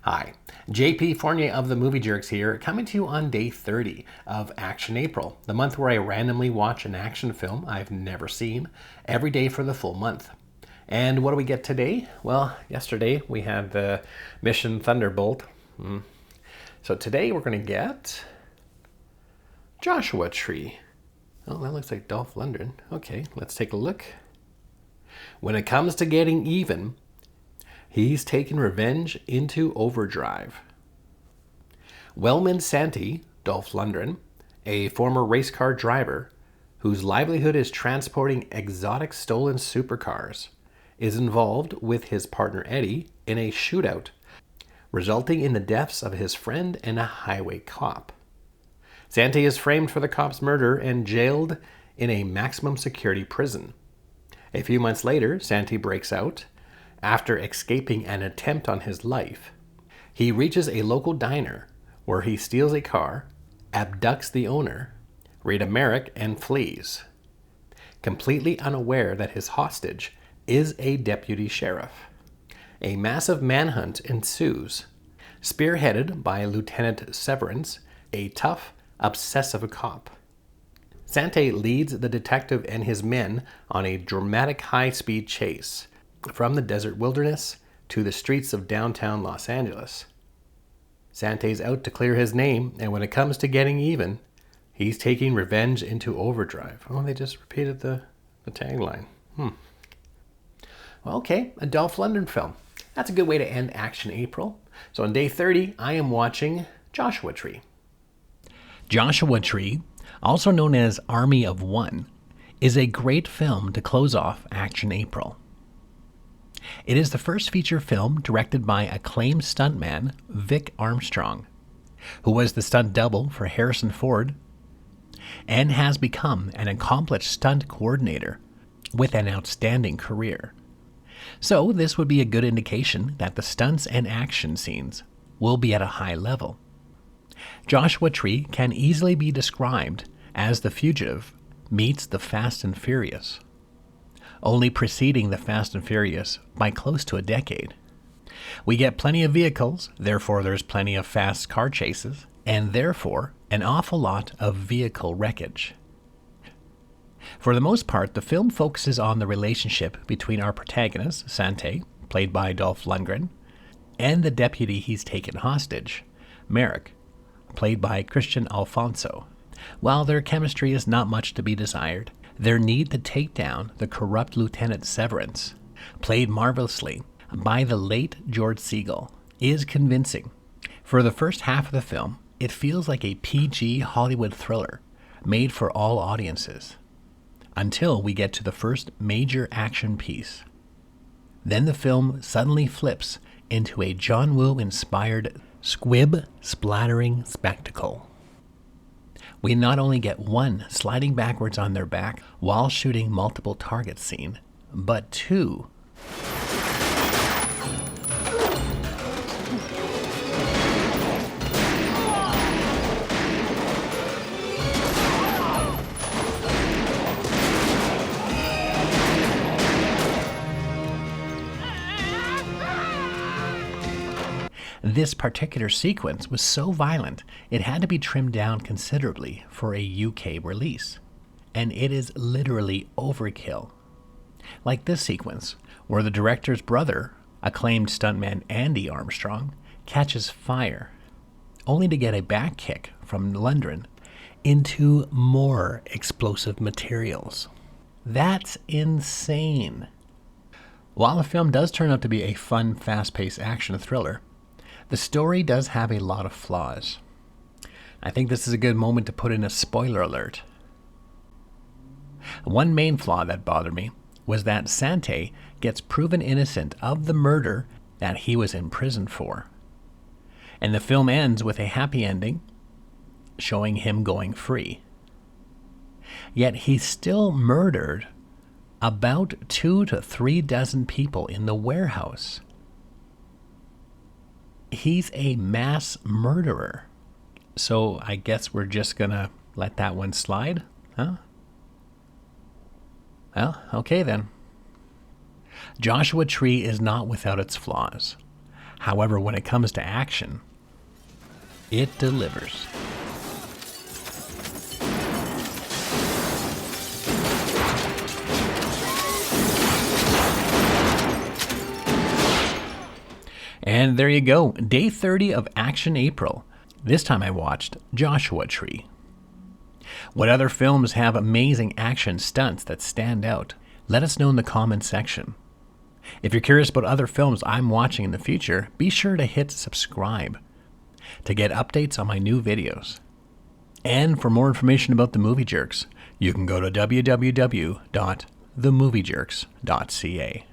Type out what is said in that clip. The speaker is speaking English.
Hi, JP Fournier of the Movie Jerks here, coming to you on day 30 of Action April, the month where I randomly watch an action film I've never seen every day for the full month. And what do we get today? Well, yesterday we had the Mission Thunderbolt. So today we're going to get Joshua Tree. Oh, that looks like Dolph Lundgren. Okay, let's take a look. When it comes to getting even, he's taken revenge into overdrive. Wellman Santi, Dolph Lundgren, a former race car driver whose livelihood is transporting exotic stolen supercars, is involved with his partner Eddie in a shootout, resulting in the deaths of his friend and a highway cop. Santi is framed for the cop's murder and jailed in a maximum security prison. A few months later, Santi breaks out. After escaping an attempt on his life, he reaches a local diner where he steals a car, abducts the owner, Rita Merrick, and flees, completely unaware that his hostage is a deputy sheriff. A massive manhunt ensues, spearheaded by Lieutenant Severance, a tough, obsessive cop. Santi leads the detective and his men on a dramatic high-speed chase from the desert wilderness to the streets of downtown Los Angeles. Santi's out to clear his name, and when it comes to getting even, he's taking revenge into overdrive. Oh, they just repeated the tagline. Well, okay, a Dolph Lundgren film. That's a good way to end Action April. So on day 30, I am watching Joshua Tree. Joshua Tree, also known as Army of One, is a great film to close off Action April. It is the first feature film directed by acclaimed stuntman Vic Armstrong, who was the stunt double for Harrison Ford and has become an accomplished stunt coordinator with an outstanding career. So this would be a good indication that the stunts and action scenes will be at a high level. Joshua Tree can easily be described as The Fugitive meets The Fast and Furious, only preceding The Fast and Furious by close to a decade. We get plenty of vehicles, therefore there's plenty of fast car chases, and therefore an awful lot of vehicle wreckage. For the most part, the film focuses on the relationship between our protagonist, Santi, played by Dolph Lundgren, and the deputy he's taken hostage, Merrick, played by Christian Alfonso. While their chemistry is not much to be desired, their need to take down the corrupt Lieutenant Severance, played marvelously by the late George Segal, is convincing. For the first half of the film, it feels like a PG Hollywood thriller made for all audiences, until we get to the first major action piece. Then the film suddenly flips into a John Woo-inspired squib splattering spectacle. We not only get one sliding backwards on their back while shooting multiple targets scene, but two. This particular sequence was so violent, it had to be trimmed down considerably for a UK release. And it is literally overkill. Like this sequence, where the director's brother, acclaimed stuntman Andy Armstrong, catches fire, only to get a back kick from Lundgren into more explosive materials. That's insane. While the film does turn out to be a fun, fast-paced action thriller, the story does have a lot of flaws. I think this is a good moment to put in a spoiler alert. One main flaw that bothered me was that Santi gets proven innocent of the murder that he was in prison for. And the film ends with a happy ending, showing him going free. Yet he still murdered about 2 to 3 dozen people in the warehouse. He's a mass murderer. So I guess we're just gonna let that one slide, huh? Well, okay then. Joshua Tree is not without its flaws. However, when it comes to action, it delivers. And there you go, day 30 of Action April. This time I watched Joshua Tree. What other films have amazing action stunts that stand out? Let us know in the comments section. If you're curious about other films I'm watching in the future, be sure to hit subscribe to get updates on my new videos. And for more information about the Movie Jerks, you can go to www.themoviejerks.ca.